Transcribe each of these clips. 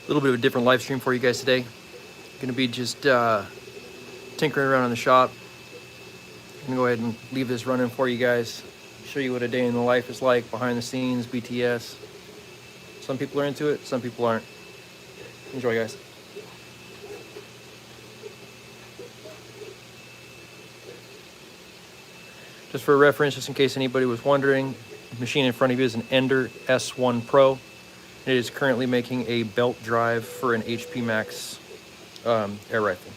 little bit of a different live stream for you guys today. Going to be just tinkering around in the shop. I'm going to go ahead and leave this running for you guys. Show you what a day in the life is like, behind the scenes, BTS. Some people are into it, some people aren't. Enjoy, guys. Just for reference, just in case anybody was wondering, the machine in front of you is an Ender S1 Pro. It is currently making a belt drive for an HP Max air rifle.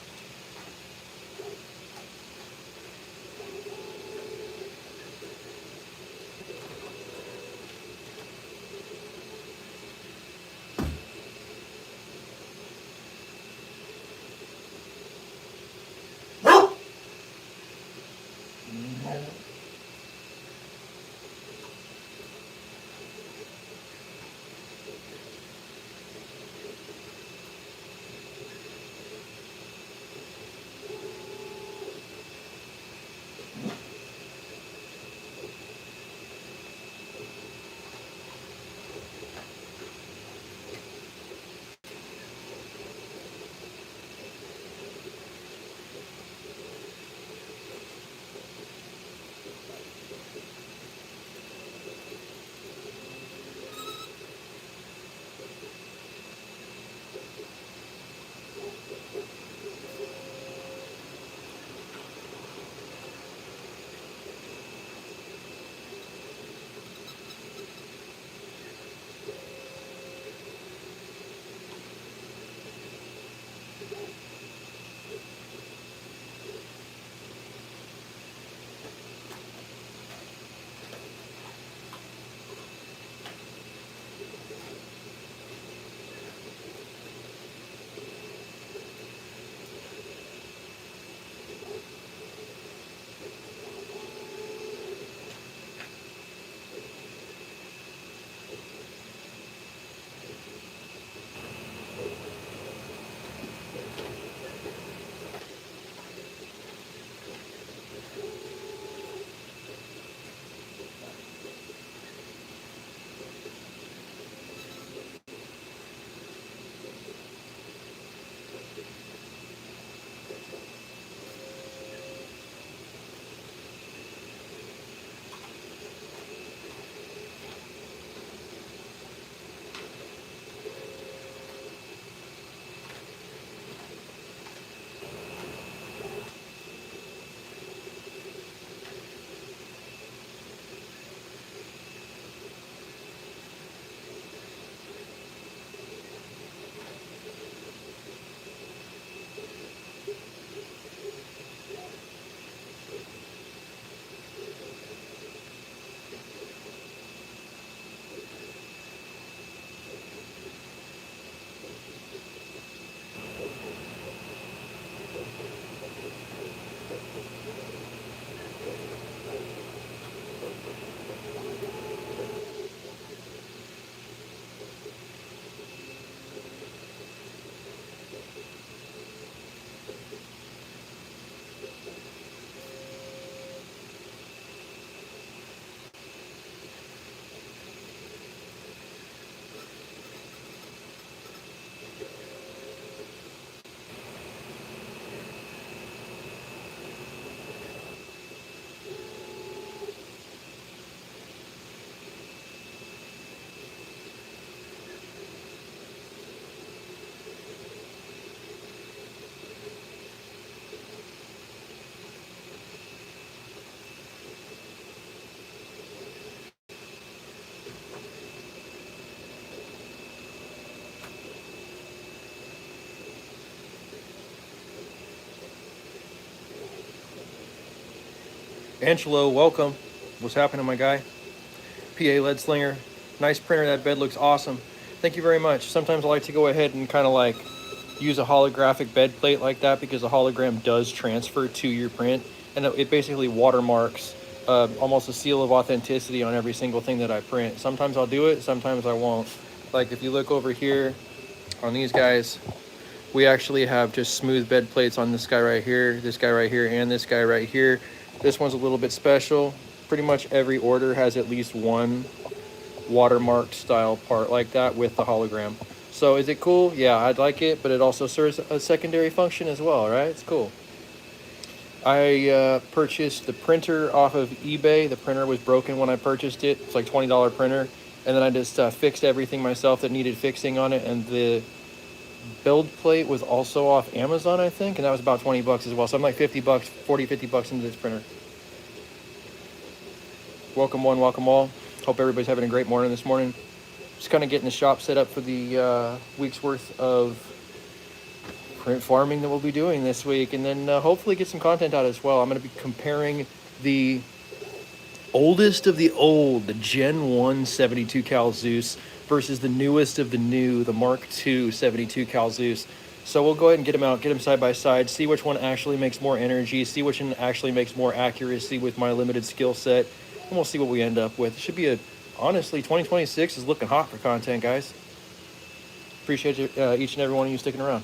Angelo, welcome. What's happening, my guy? PA Lead Slinger. Nice printer. That bed looks awesome. Thank you very much. Sometimes I like to go ahead and kind of like use a holographic bed plate like that because the hologram does transfer to your print, and it basically watermarks almost a seal of authenticity on every single thing that I print. Sometimes I'll do it, sometimes I won't. Like if you look over here on these guys, we actually have just smooth bed plates on this guy right here, and this guy right here. This one's a little bit special. Pretty much every order has at least one watermarked style part like that with the hologram. So is it cool? Yeah, I'd like it, but it also serves a secondary function as well, right? It's cool. I purchased the printer off of eBay. The printer was broken when I purchased it. It's like $20 printer. And then I just fixed everything myself that needed fixing on it. And the build plate was also off Amazon, I think. And that was about 20 bucks as well. So I'm like 50 bucks, 40, 50 bucks into this printer. Welcome one, welcome all. Hope everybody's having a great morning this morning. Just kind of getting the shop set up for the week's worth of print farming that we'll be doing this week, and then hopefully get some content out as well. I'm going to be comparing the oldest of the old, the Gen 1 72 cal Zeus versus the newest of the new, the Mark II 72 cal Zeus. So we'll go ahead and get them out, get them side by side, see which one actually makes more energy, see which one actually makes more accuracy with my limited skill set, and we'll see what we end up with. It should be honestly, 2026 is looking hot for content, guys. Appreciate you, each and every one of you sticking around.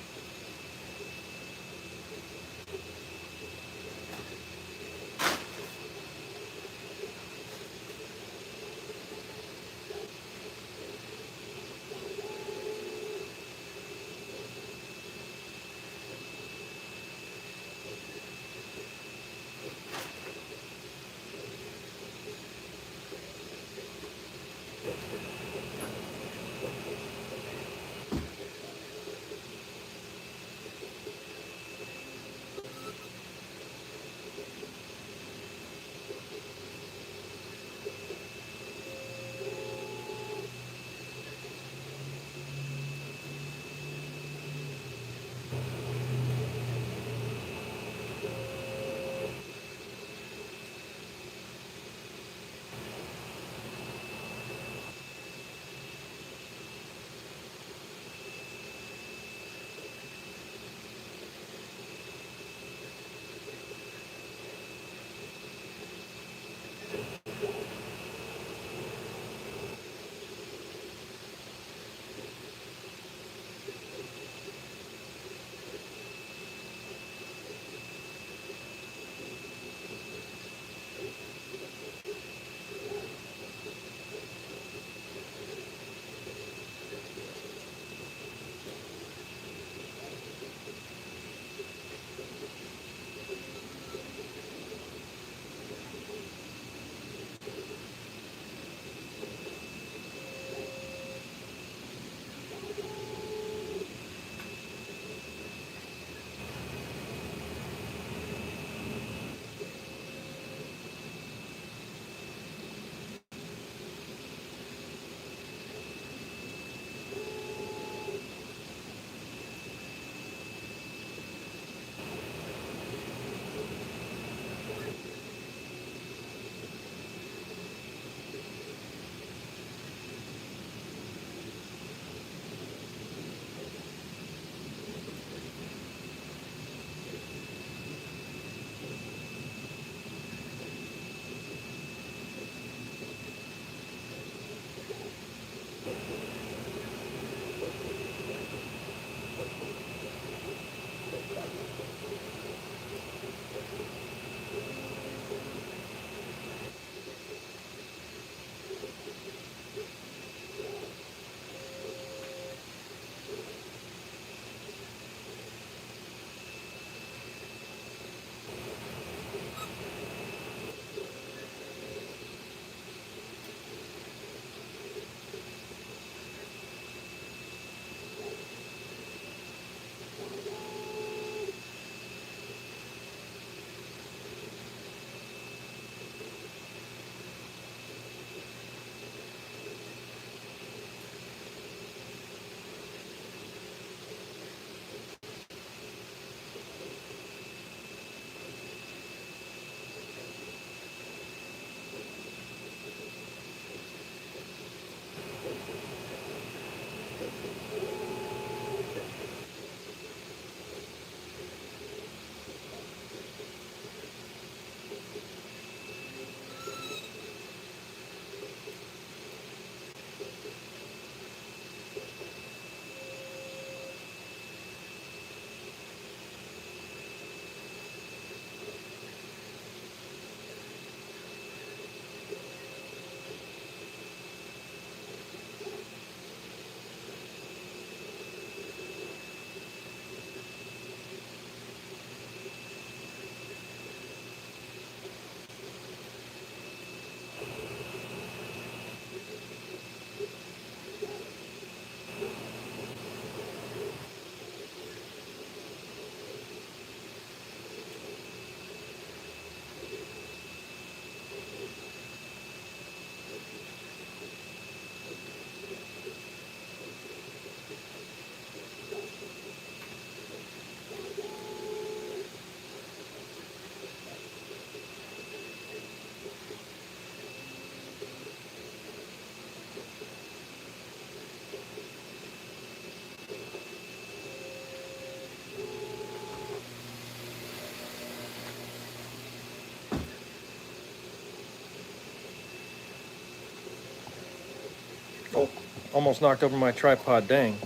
Almost knocked over my tripod, dang.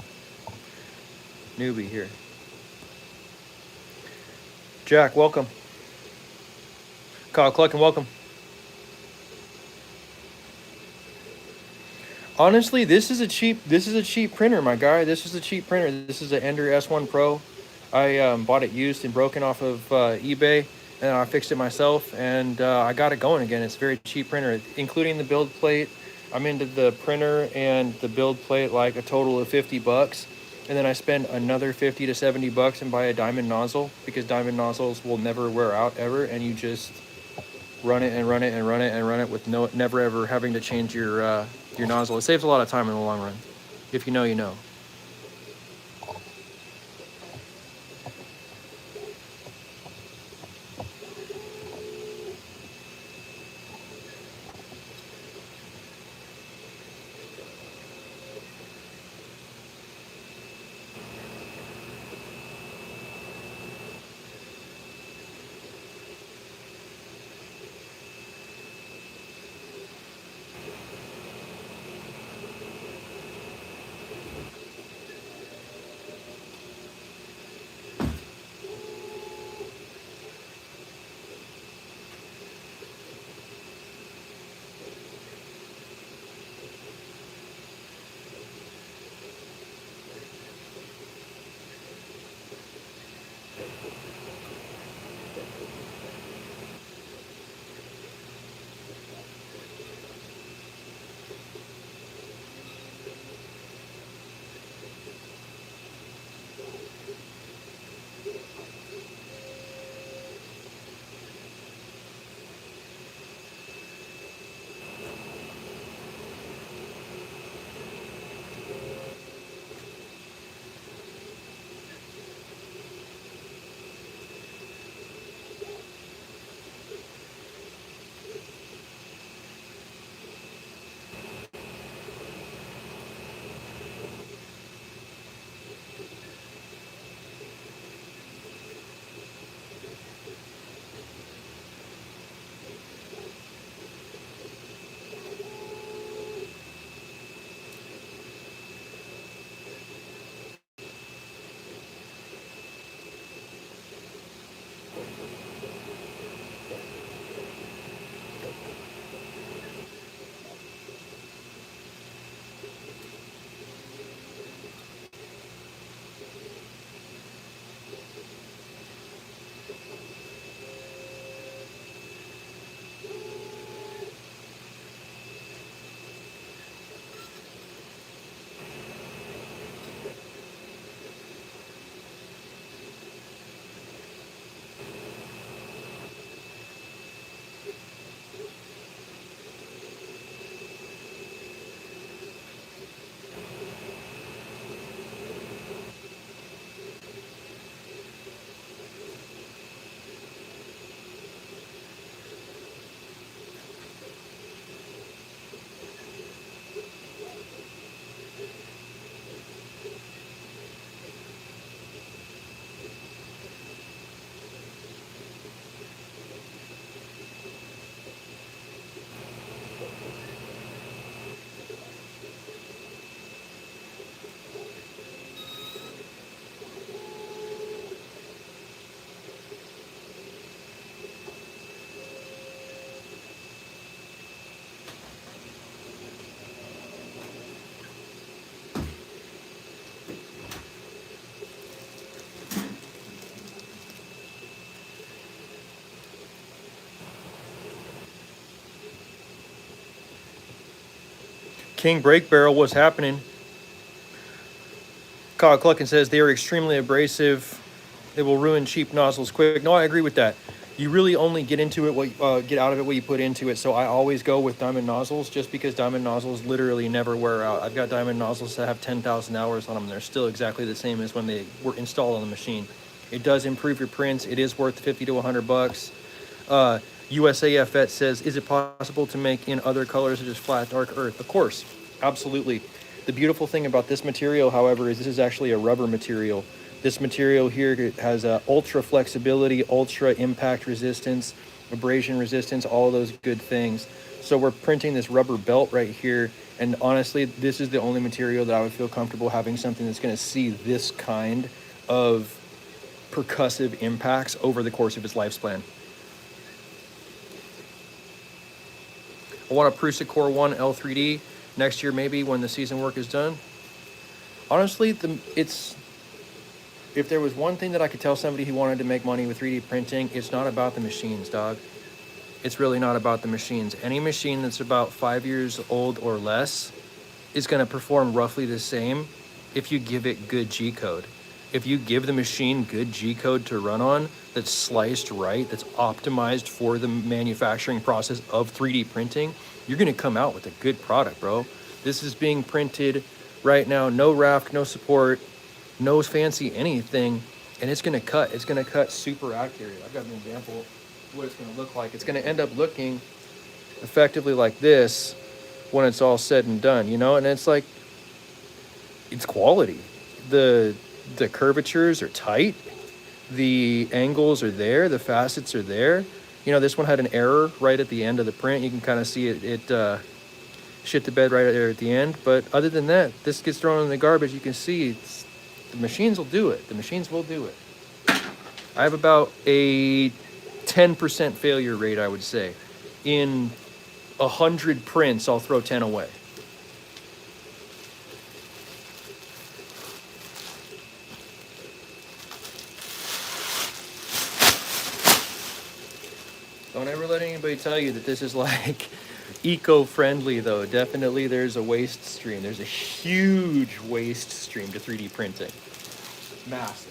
Newbie here. Jack, welcome. Kyle Cluckin, welcome. Honestly, this is a cheap printer, my guy. This is a cheap printer. This is an Ender S1 Pro. I bought it used and broken off of eBay, and I fixed it myself, and I got it going again. It's a very cheap printer, including the build plate. I'm into the printer and the build plate like a total of 50 bucks. And then I spend another 50 to 70 bucks and buy a diamond nozzle, because diamond nozzles will never wear out ever, and you just run it and run it and run it and run it with never ever having to change your nozzle. It saves a lot of time in the long run. If you know, you know. King Break Barrel, what's happening? Kyle Cluckin says they are extremely abrasive. It will ruin cheap nozzles quick. No, I agree with that. You really only get into it get out of it what you put into it. So I always go with diamond nozzles, just because diamond nozzles literally never wear out. I've got diamond nozzles that have 10,000 hours on them. They're still exactly the same as when they were installed on the machine. It does improve your prints. It is worth 50 to 100 bucks. USAF Vet says, is it possible to make in other colors such as flat, dark earth? Of course, absolutely. The beautiful thing about this material, however, is this is actually a rubber material. This material here has ultra flexibility, ultra impact resistance, abrasion resistance, all of those good things. So we're printing this rubber belt right here, And honestly, this is the only material that I would feel comfortable having something that's going to see this kind of percussive impacts over the course of its lifespan. I want a Prusa Core 1 L3D next year, maybe when the season work is done. Honestly, if there was one thing that I could tell somebody who wanted to make money with 3D printing, it's not about the machines, dog. It's really not about the machines. Any machine that's about 5 years old or less is going to perform roughly the same if you give it good G-code. If you give the machine good G-code to run on, that's sliced right, that's optimized for the manufacturing process of 3D printing, you're going to come out with a good product, bro. This is being printed right now, no raft, no support, no fancy anything, and it's going to cut. It's going to cut super accurate. I've got an example of what it's going to look like. It's going to end up looking effectively like this when it's all said and done, you know? And it's like, it's quality. The curvatures are tight. The angles are there. The facets are there. You know, this one had an error right at the end of the print. You can kind of see it shit the bed right there at the end. But other than that, this gets thrown in the garbage. You can see the machines will do it. The machines will do it. I have about a 10% failure rate, I would say. In 100 prints, I'll throw 10 away. Don't ever let anybody tell you that this is like eco-friendly, though. Definitely there's a waste stream. There's a huge waste stream to 3D printing. Massive.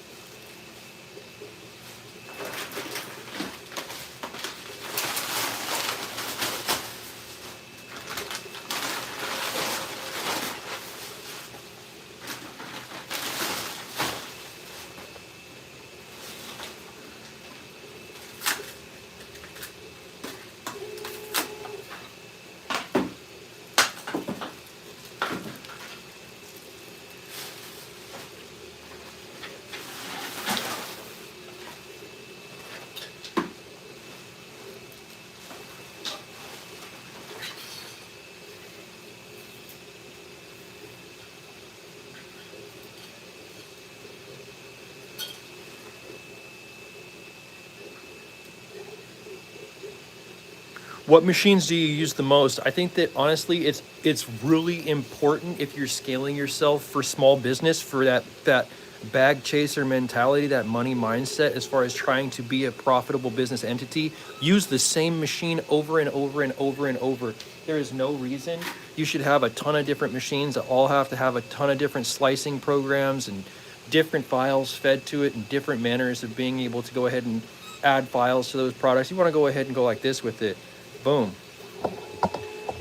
What machines do you use the most? I think that honestly, it's really important if you're scaling yourself for small business, for that bag chaser mentality, that money mindset, as far as trying to be a profitable business entity. Use the same machine over and over and over and over. There is no reason you should have a ton of different machines that all have to have a ton of different slicing programs and different files fed to it and different manners of being able to go ahead and add files to those products. You want to go ahead and go like this with it. Boom.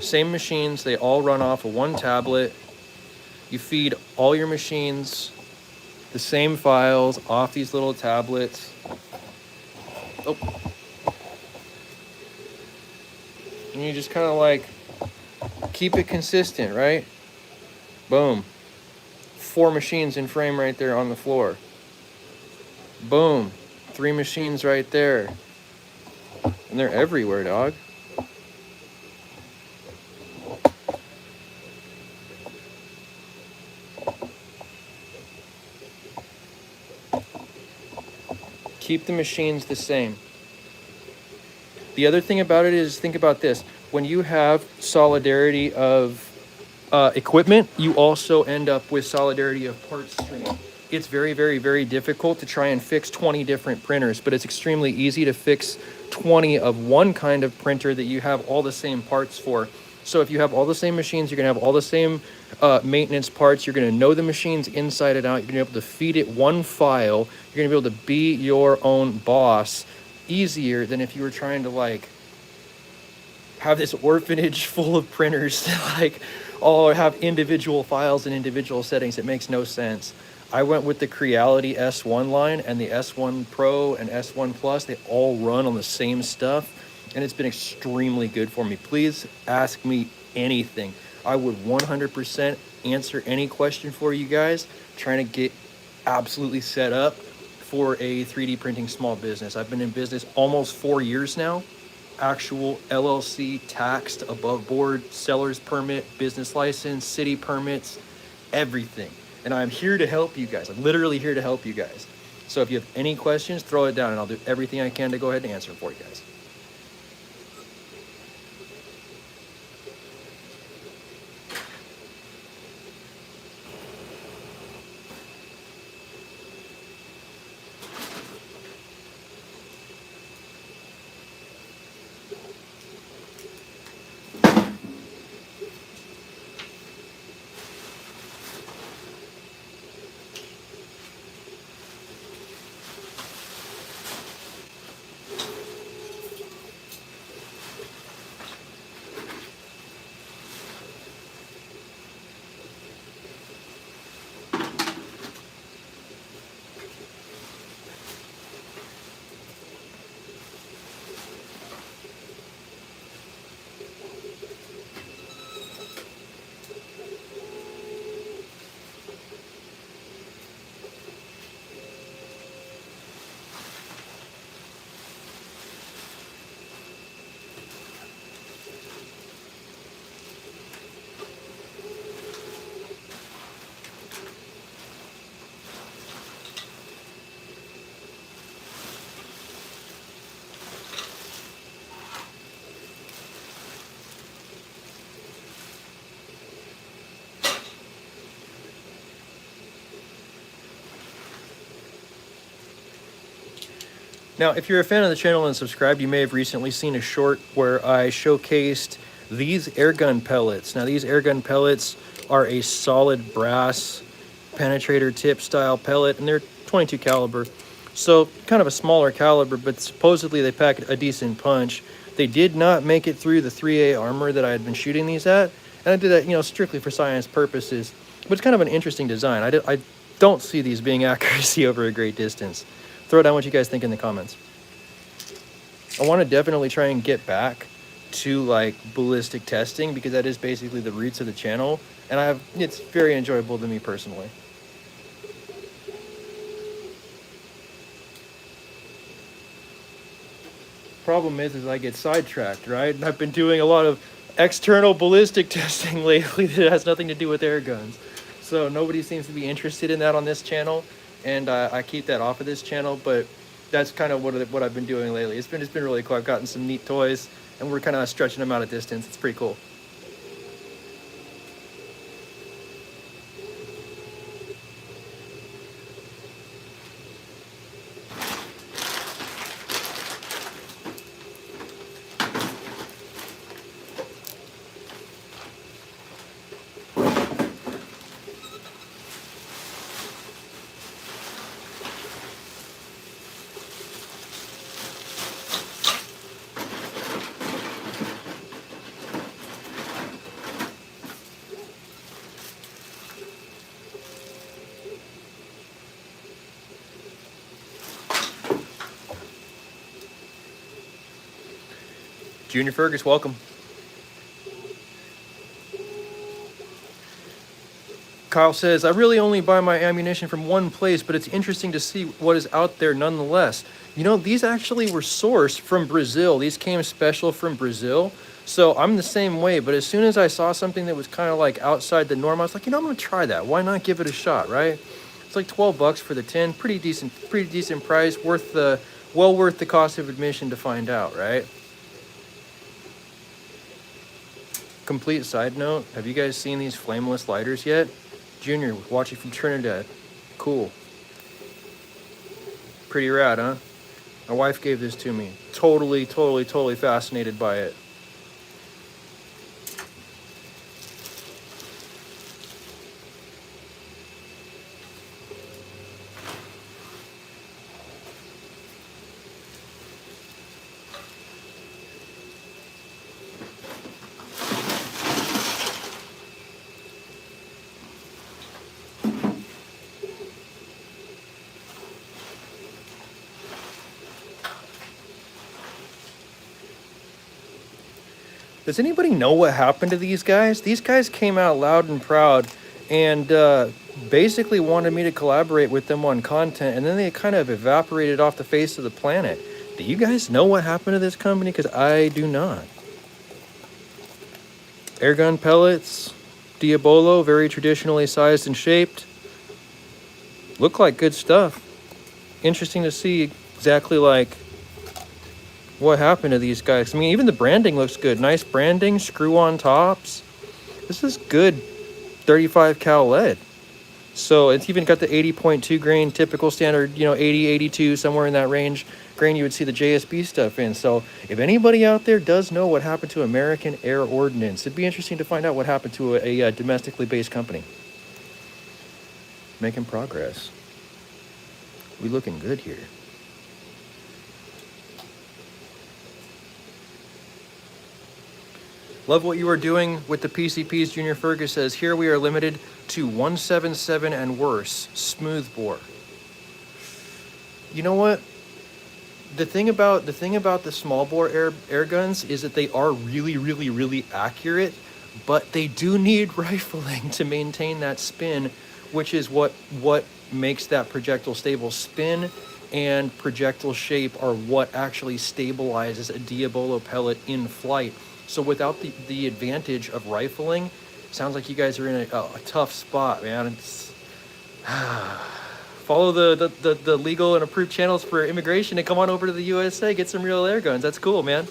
Same machines, they all run off of one tablet. You feed all your machines the same files off these little tablets. Oh. And you just kind of like keep it consistent, right? Boom. 4 machines in frame right there on the floor. Boom. 3 machines right there. And they're everywhere, dog. Keep the machines the same. The other thing about it is, think about this. When you have solidarity of equipment, you also end up with solidarity of parts stream. It's very, very, very difficult to try and fix 20 different printers, but it's extremely easy to fix 20 of one kind of printer that you have all the same parts for. So if you have all the same machines, you're gonna have all the same maintenance parts. You're gonna know the machines inside and out. You're gonna be able to feed it one file. You're gonna be able to be your own boss easier than if you were trying to like have this orphanage full of printers that like all have individual files and individual settings. It makes no sense. I went with the Creality S1 line, and the S1 Pro and S1 Plus, they all run on the same stuff, and it's been extremely good for me. Please ask me anything. I would 100% answer any question for you guys, trying to get absolutely set up for a 3D printing small business. I've been in business almost 4 years now, actual LLC, taxed, above board, seller's permit, business license, city permits, everything. And I'm here to help you guys. I'm literally here to help you guys. So if you have any questions, throw it down and I'll do everything I can to go ahead and answer for you guys. Now, if you're a fan of the channel and subscribed, you may have recently seen a short where I showcased these airgun pellets. Now, these airgun pellets are a solid brass penetrator tip style pellet, and they're 22 caliber. So kind of a smaller caliber, but supposedly they pack a decent punch. They did not make it through the 3A armor that I had been shooting these at, and I did that, you know, strictly for science purposes. But it's kind of an interesting design. I don't see these being accuracy over a great distance. Throw down what you guys think in the comments. I want to definitely try and get back to like ballistic testing because that is basically the roots of the channel, and it's very enjoyable to me personally. Problem is I get sidetracked, right? I've been doing a lot of external ballistic testing lately that has nothing to do with air guns. So nobody seems to be interested in that on this channel, and I keep that off of this channel, but that's kind of what I've been doing lately. It's been really cool. I've gotten some neat toys, and we're kind of stretching them out at distance. It's pretty cool. Junior Fergus, welcome. Kyle says, I really only buy my ammunition from one place, but it's interesting to see what is out there nonetheless. You know, these actually were sourced from Brazil. These came special from Brazil. So I'm the same way, but as soon as I saw something that was kind of like outside the norm, I was like, you know, I'm gonna try that. Why not give it a shot, right? It's like 12 bucks for the tin. Pretty decent price, well worth the cost of admission to find out, right? Complete side note, have you guys seen these flameless lighters yet? Junior, watching from Trinidad. Cool. Pretty rad, huh? My wife gave this to me. Totally fascinated by it. Does anybody know what happened to these guys? These guys came out loud and proud and basically wanted me to collaborate with them on content, and then they kind of evaporated off the face of the planet. Do you guys know what happened to this company? Because I do not. Airgun pellets, Diabolo, very traditionally sized and shaped. Look like good stuff. Interesting to see exactly like what happened to these guys. I mean, even the branding looks good. Nice branding, screw-on tops. This is good 35 cal lead. So it's even got the 80.2 grain, typical standard, you know, 80, 82, somewhere in that range grain you would see the JSB stuff in. So if anybody out there does know what happened to American Air Ordnance, it'd be interesting to find out what happened to a domestically based company. Making progress. We looking good here. Love what you are doing with the PCPs. Junior Fergus says, here we are limited to 177 and worse, smooth bore. You know what? The thing about the small bore air guns is that they are really accurate, but they do need rifling to maintain that spin, which is what makes that projectile stable. Spin and projectile shape are what actually stabilizes a Diabolo pellet in flight. So without the advantage of rifling, sounds like you guys are in a tough spot, man. It's follow the legal and approved channels for immigration and come on over to the USA, get some real air guns. That's cool, man.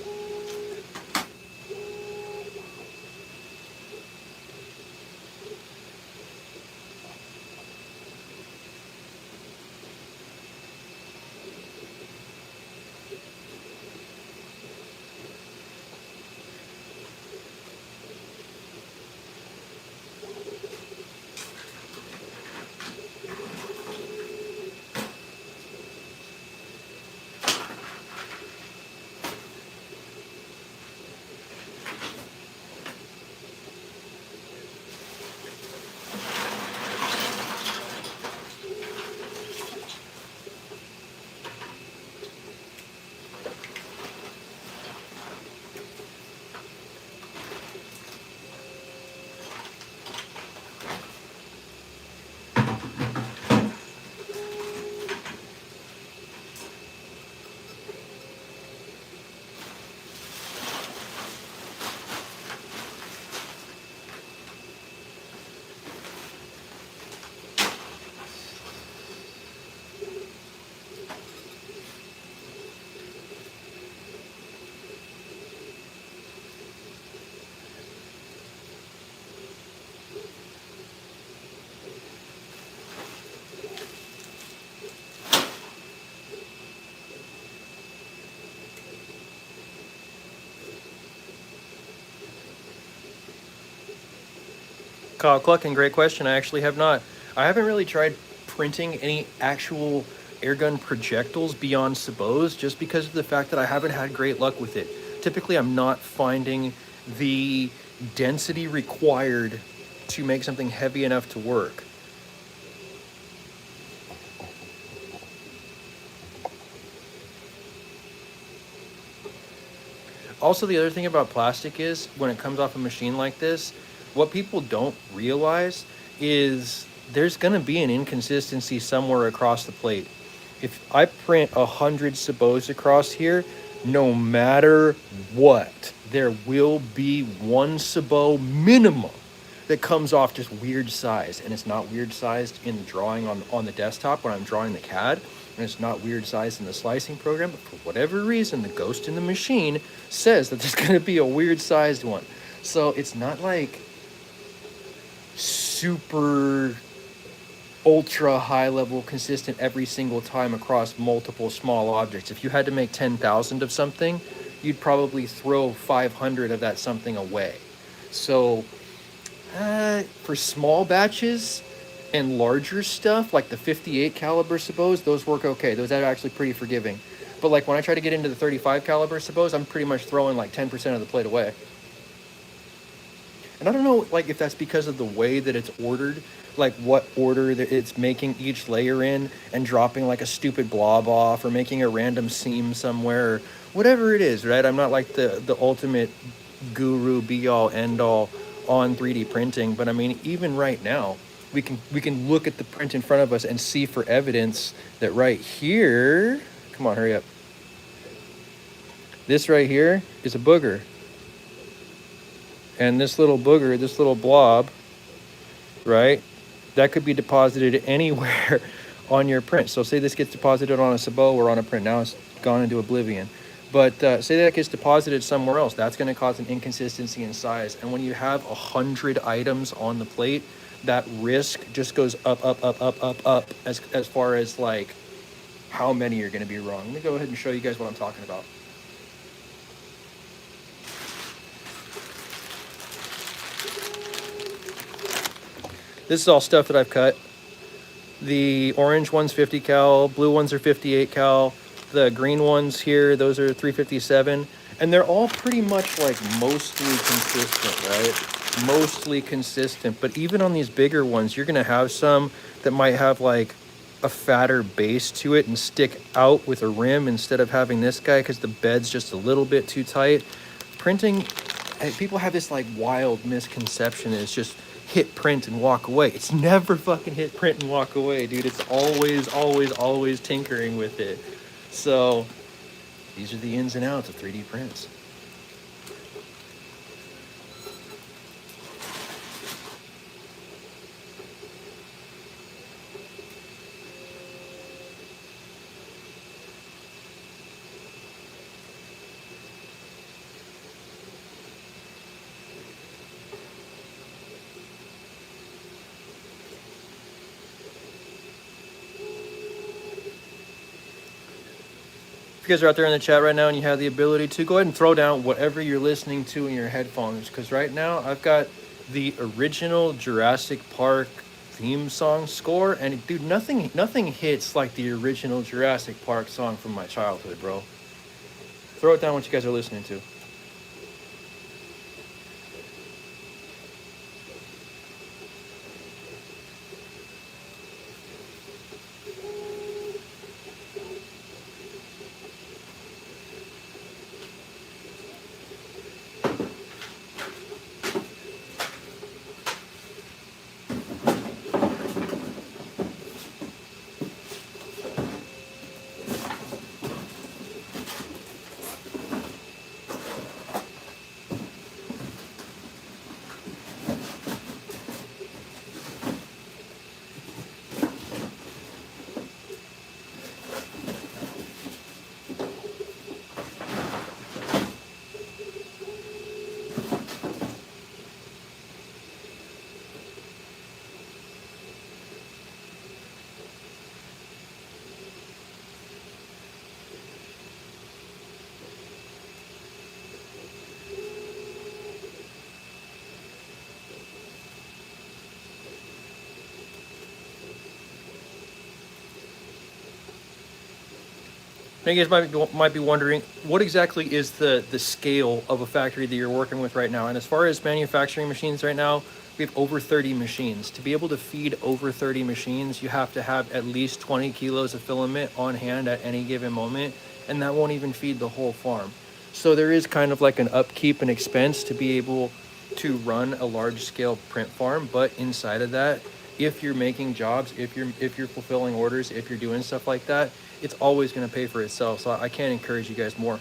Kyle Cluckin, great question. I actually have not. I haven't really tried printing any actual airgun projectiles beyond sabots just because of the fact that I haven't had great luck with it. Typically, I'm not finding the density required to make something heavy enough to work. Also, the other thing about plastic is when it comes off a machine like this, what people don't realize is there's going to be an inconsistency somewhere across the plate. If I print 100 sabots across here, no matter what, there will be one sabot minimum that comes off just weird size. And it's not weird sized in drawing on the desktop when I'm drawing the CAD. And it's not weird sized in the slicing program. But for whatever reason, the ghost in the machine says that there's going to be a weird sized one. So it's not like super ultra high level consistent every single time across multiple small objects. If you had to make 10,000 of something, you'd probably throw 500 of that something away. So for small batches and larger stuff like the 58 caliber sabots, those work okay. Those are actually pretty forgiving. But like when I try to get into the 35 caliber sabots, I'm pretty much throwing like 10% of the plate away. And I don't know, like, if that's because of the way that it's ordered, like what order that it's making each layer in and dropping like a stupid blob off or making a random seam somewhere or whatever it is, right? I'm not like the ultimate guru, be-all, end-all on 3D printing, but I mean, even right now, we can look at the print in front of us and see for evidence that right here, come on, hurry up. This right here is a booger. And this little booger, this little blob, right, that could be deposited anywhere on your print. So say this gets deposited on a sabot or on a print. Now it's gone into oblivion. But say that gets deposited somewhere else. That's going to cause an inconsistency in size. And when you have 100 items on the plate, that risk just goes up, up, up, up, up, up as far as like how many you're going to be wrong. Let me go ahead and show you guys what I'm talking about. This is all stuff that I've cut. The orange one's 50 cal, blue ones are 58 cal. The green ones here, those are 357. And they're all pretty much like mostly consistent, right? Mostly consistent. But even on these bigger ones, you're gonna have some that might have like a fatter base to it and stick out with a rim instead of having this guy because the bed's just a little bit too tight. Printing, people have this like wild misconception. It's just hit print and walk away. It's never fucking hit print and walk away, dude. It's always, always, always tinkering with it. So these are the ins and outs of 3D prints. If you guys are out there in the chat right now and you have the ability to, go ahead and throw down whatever you're listening to in your headphones, because right now I've got the original Jurassic Park theme song score, and dude, nothing hits like the original Jurassic Park song from my childhood, bro. Throw it down what you guys are listening to. Now you guys might be wondering, what exactly is the scale of a factory that you're working with right now? And as far as manufacturing machines right now, we have over 30 machines. To be able to feed over 30 machines, you have to have at least 20 kilos of filament on hand at any given moment, and that won't even feed the whole farm. So there is kind of like an upkeep and expense to be able to run a large scale print farm. But inside of that, if you're making jobs, if you're fulfilling orders, if you're doing stuff like that, it's always going to pay for itself. So I can't encourage you guys more.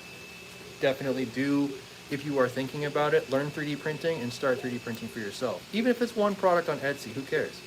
Definitely do, if you are thinking about it, learn 3D printing and start 3D printing for yourself. Even if it's one product on Etsy, who cares?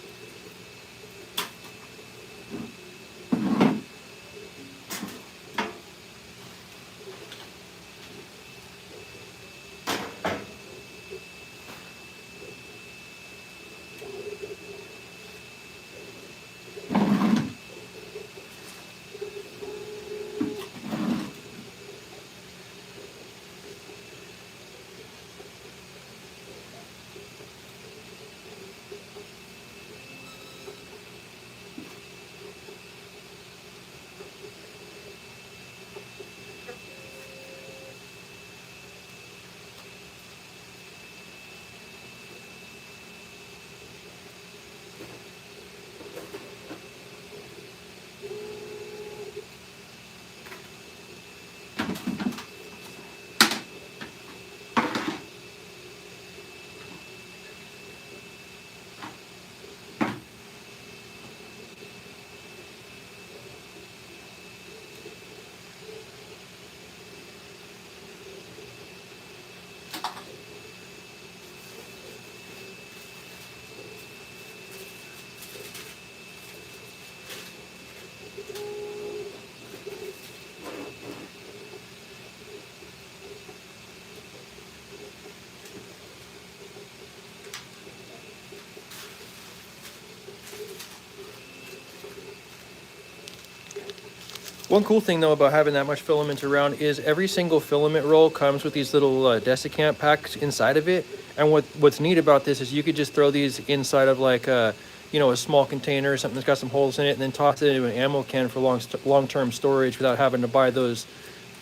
One cool thing though about having that much filament around is every single filament roll comes with these little desiccant packs inside of it. And what's neat about this is you could just throw these inside of like a, you know, a small container or something that's got some holes in it, and then toss it into an ammo can for long-term storage without having to buy those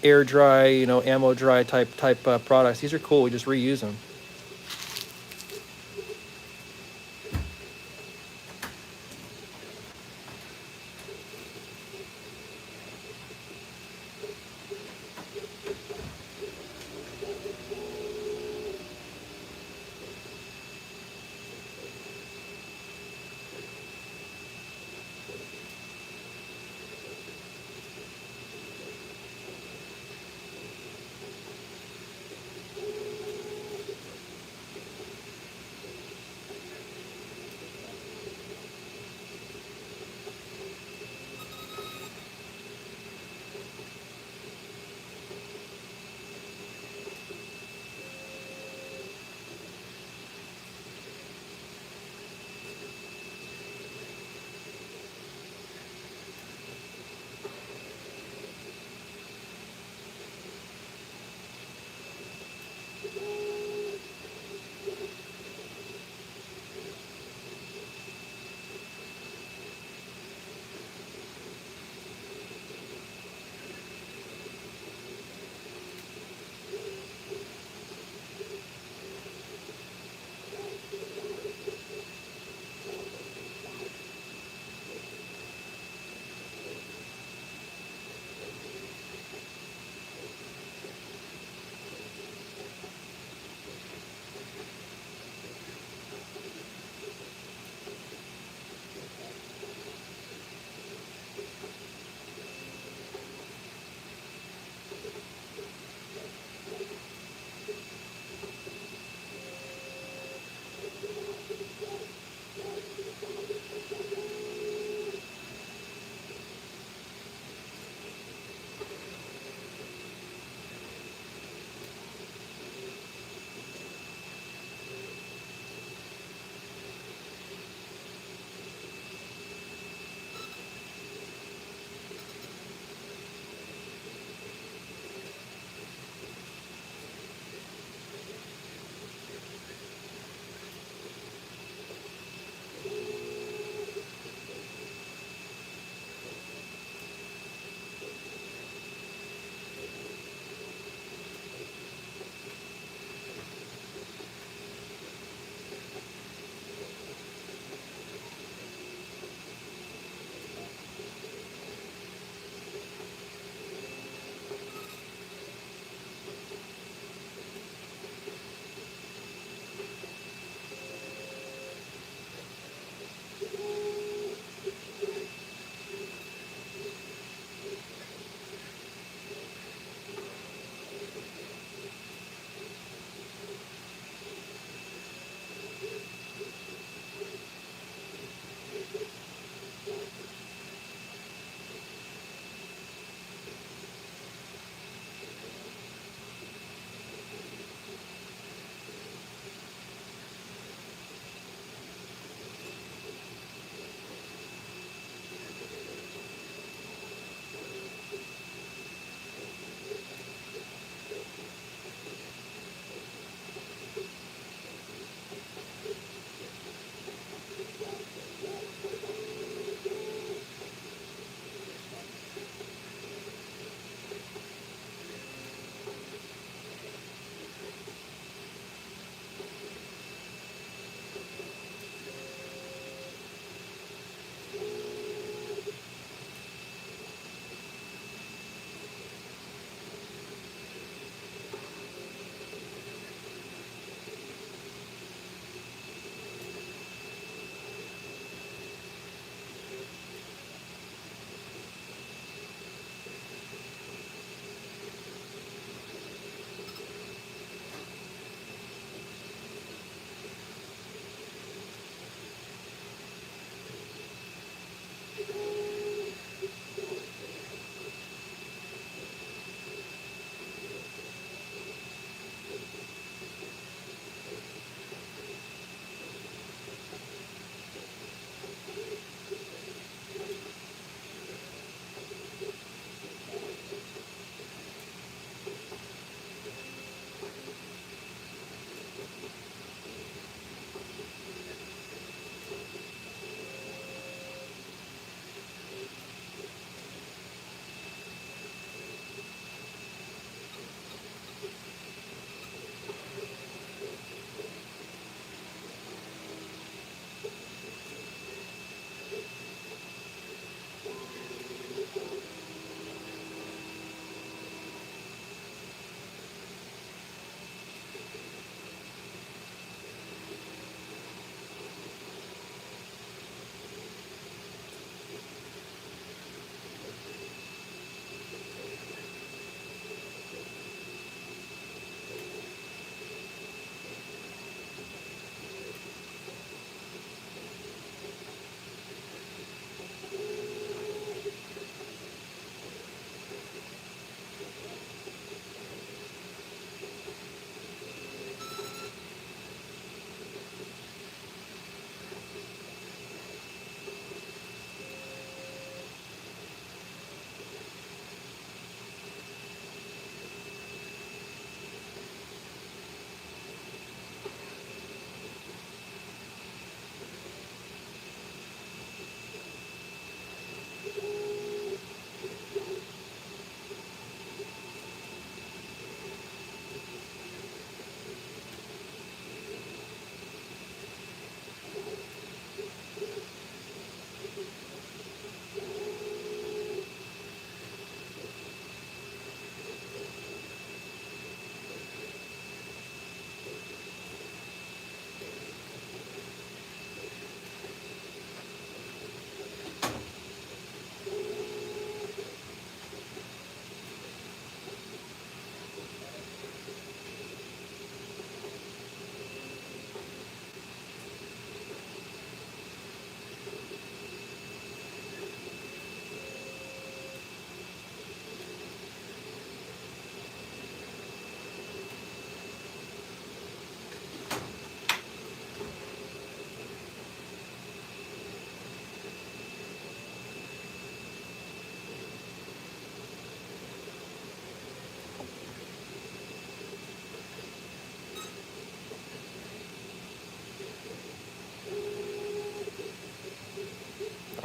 air dry, you know, ammo dry type products. These are cool. We just reuse them.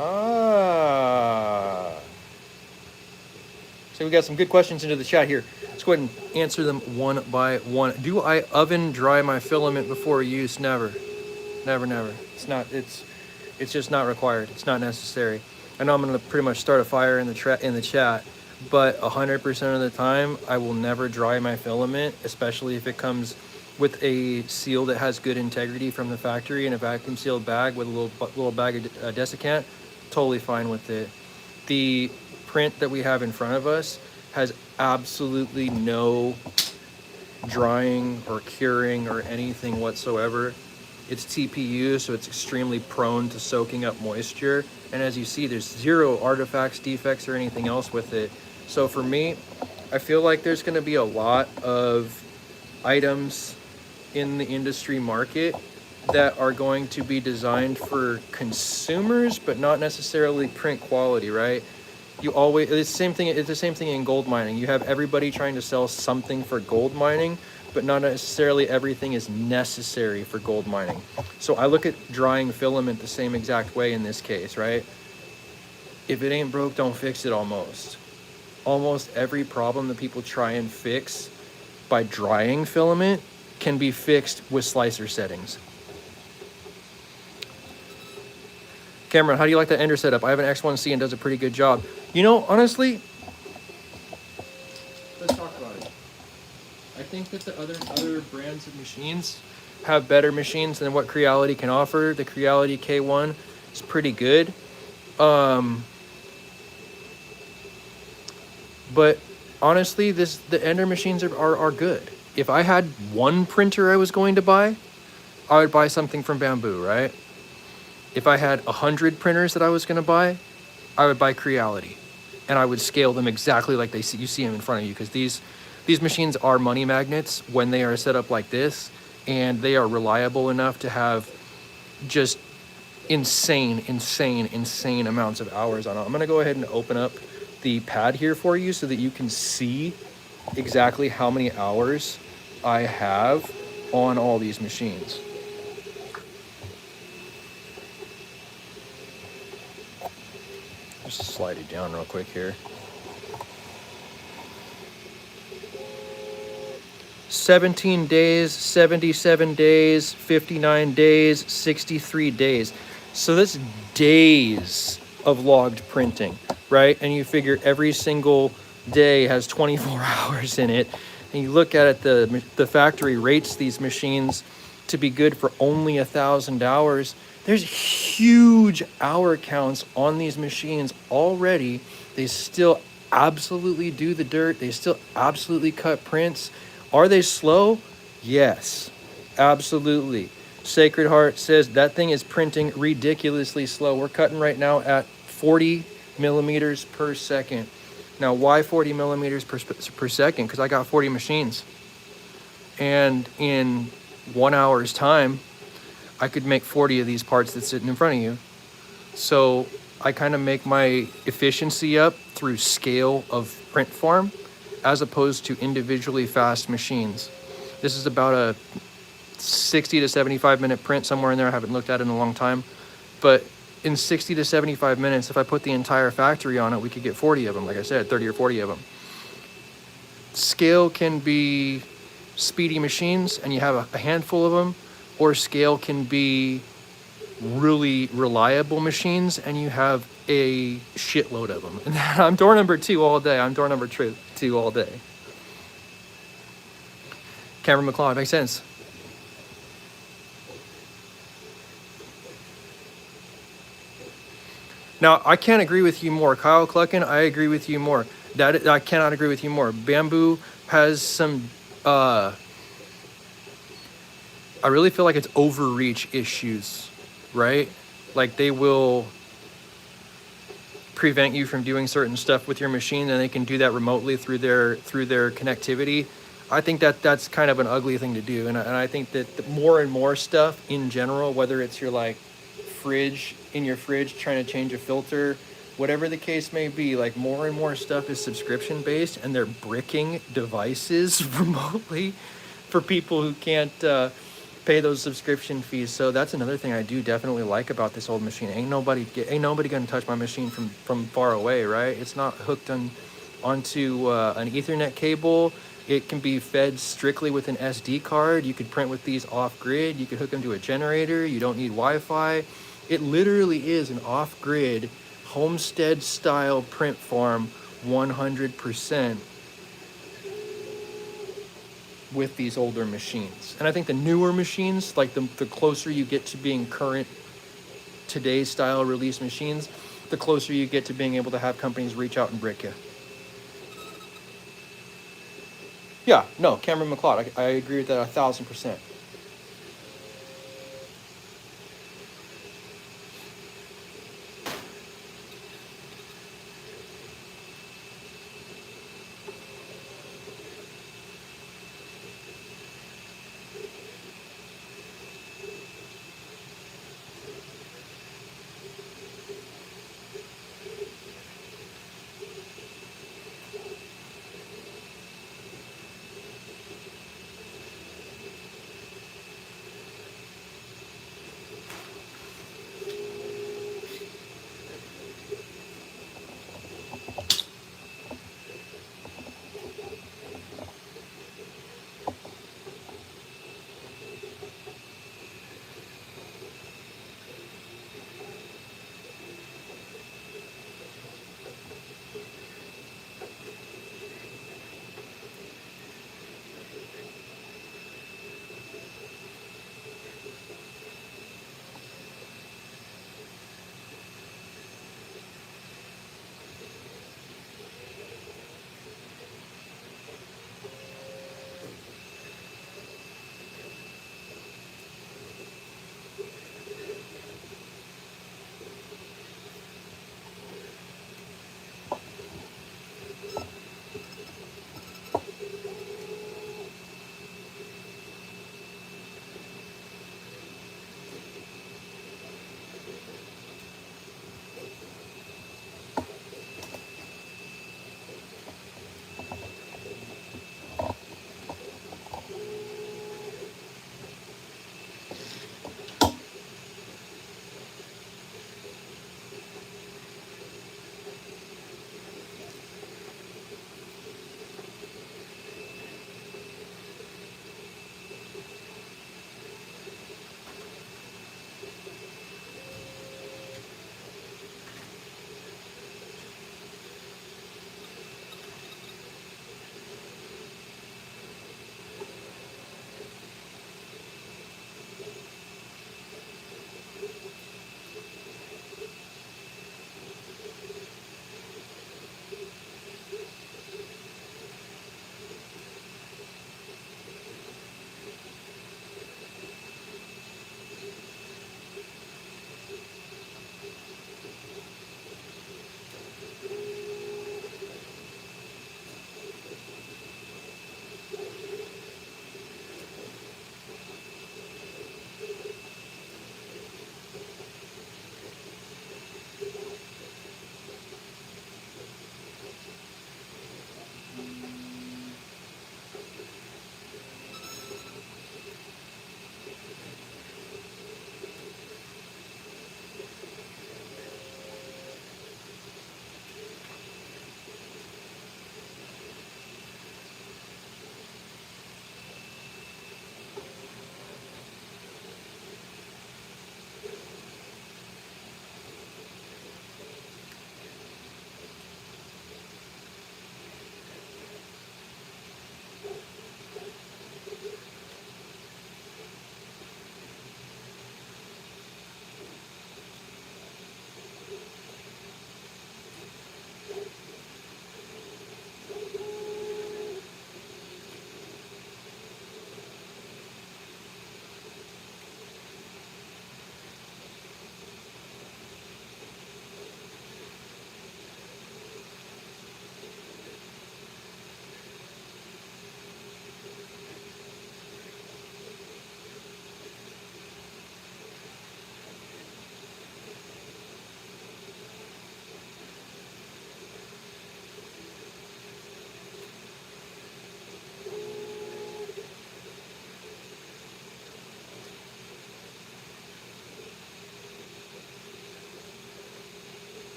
Ah. So we got some good questions into the chat here. Let's go ahead and answer them one by one. Do I oven dry my filament before use? Never. Never, never. It's just not required. It's not necessary. I know I'm gonna pretty much start a fire in the chat, but 100% of the time I will never dry my filament, especially if it comes with a seal that has good integrity from the factory in a vacuum sealed bag with a little bag of desiccant. Totally fine with it. The print that we have in front of us has absolutely no drying or curing or anything whatsoever. It's TPU, so it's extremely prone to soaking up moisture. And as you see, there's zero artifacts, defects, or anything else with it. So for me, I feel like there's gonna be a lot of items in the industry market that are going to be designed for consumers, but not necessarily print quality, right? It's the same thing in gold mining. You have everybody trying to sell something for gold mining, but not necessarily everything is necessary for gold mining. So I look at drying filament the same exact way in this case, right? If it ain't broke, don't fix it almost. Almost every problem that people try and fix by drying filament can be fixed with slicer settings. Cameron, how do you like that ender setup? I have an X1C and does a pretty good job. You know, honestly, let's talk about it. I think that the other brands of machines have better machines than what Creality can offer. The Creality K1 is pretty good. But honestly, the ender machines are good. If I had one printer I was going to buy, I would buy something from Bamboo, right? If I had 100 printers that I was going to buy, I would buy Creality, and I would scale them exactly like you see them in front of you, because these machines are money magnets when they are set up like this, and they are reliable enough to have just insane amounts of hours on it. I'm going to go ahead and open up the pad here for you so that you can see exactly how many hours I have on all these machines. Just slide it down real quick here. 17 days, 77 days, 59 days, 63 days. So that's days of logged printing, right? And you figure every single day has 24 hours in it. And you look at it, the factory rates these machines to be good for only 1,000 hours. There's huge hour counts on these machines already. They still absolutely do the dirt. They still absolutely cut prints. Are they slow? Yes, absolutely. Sacred Heart says that thing is printing ridiculously slow. We're cutting right now at 40 millimeters per second. Now, why 40 millimeters per second? Because I got 40 machines. And in 1 hour's time, I could make 40 of these parts that's sitting in front of you. So I kind of make my efficiency up through scale of print farm as opposed to individually fast machines. This is about a 60 to 75 minute print, somewhere in there. I haven't looked at it in a long time. But in 60 to 75 minutes, if I put the entire factory on it, we could get 40 of them. Like I said, 30 or 40 of them. Scale can be speedy machines and you have a handful of them, or scale can be really reliable machines and you have a shitload of them. And I'm door number 2 all day. I'm door number 2 all day. Cameron McCloud, makes sense. Now, I can't agree with you more. Kyle Cluckin, I agree with you more. I cannot agree with you more. Bamboo has some, I really feel like it's overreach issues, right? Like they will prevent you from doing certain stuff with your machine, and they can do that remotely through their connectivity. I think that's kind of an ugly thing to do, and I think that more and more stuff in general, whether it's your like fridge, in your fridge trying to change a filter, whatever the case may be, like more and more stuff is subscription based, and they're bricking devices remotely for people who can't pay those subscription fees. So that's another thing I do definitely like about this old machine. Ain't nobody gonna touch my machine from far away, right? It's not hooked onto an Ethernet cable. It can be fed strictly with an SD card. You could print with these off grid. You could hook them to a generator. You don't need Wi-Fi. It literally is an off grid homestead style print farm 100% with these older machines. And I think the newer machines, like the closer you get to being current today's style release machines, the closer you get to being able to have companies reach out and brick you. Yeah, no, Cameron McLeod, I agree with that 1,000%.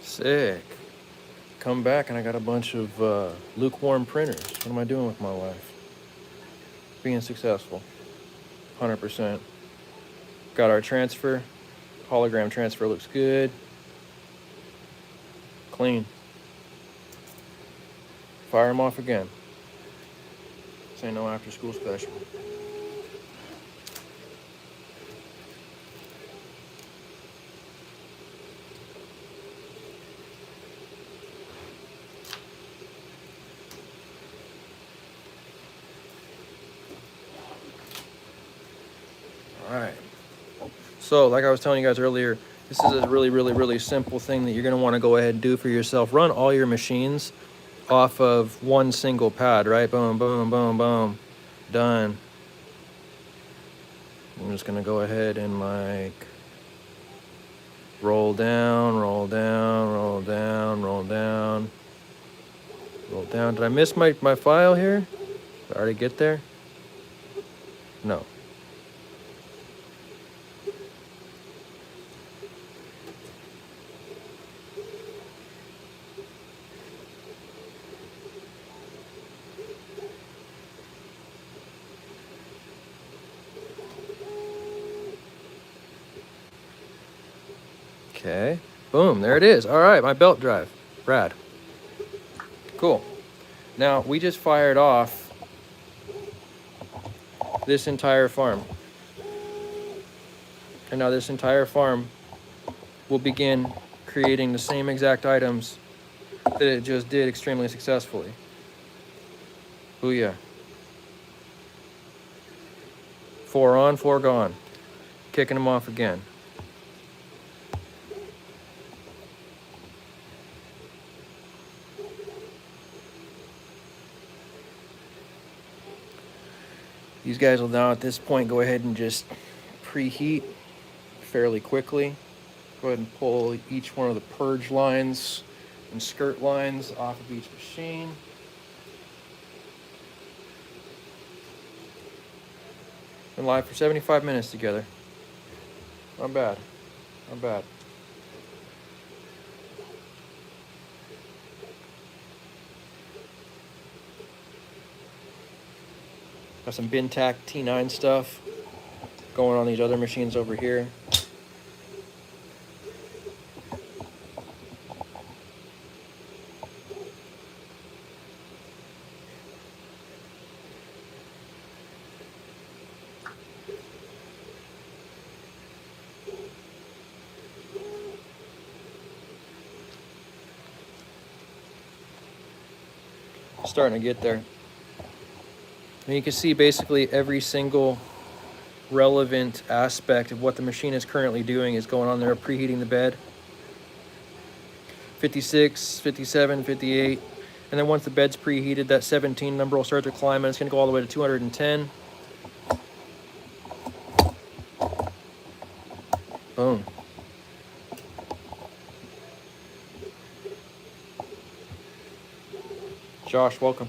Sick. Come back and I got a bunch of lukewarm printers. What am I doing with my life? Being successful. 100%. Got our transfer. Hologram transfer looks good. Clean. Fire them off again. This ain't no after school special. All right. So, like I was telling you guys earlier, this is a really simple thing that you're going to want to go ahead and do for yourself. Run all your machines off of one single pad, right? Boom, boom, boom, boom. Done. I'm just going to go ahead and like roll down, roll down, roll down, roll down, roll down. Did I miss my file here? Did I already get there? No. Okay, boom, there it is. All right, my belt drive, rad. Cool. Now, we just fired off this entire farm. And now this entire farm will begin creating the same exact items that it just did extremely successfully. Booyah. 4 on, 4 gone. Kicking them off again. These guys will now at this point go ahead and just preheat fairly quickly. Go ahead and pull each one of the purge lines and skirt lines off of each machine. Been live for 75 minutes together. Not bad. Not bad. Got some Bintac T9 stuff going on these other machines over here. Starting to get there. And you can see basically every single relevant aspect of what the machine is currently doing is going on there, preheating the bed. 56, 57, 58. And then once the bed's preheated, that 17 number will start to climb and it's going to go all the way to 210. Boom. Josh, welcome.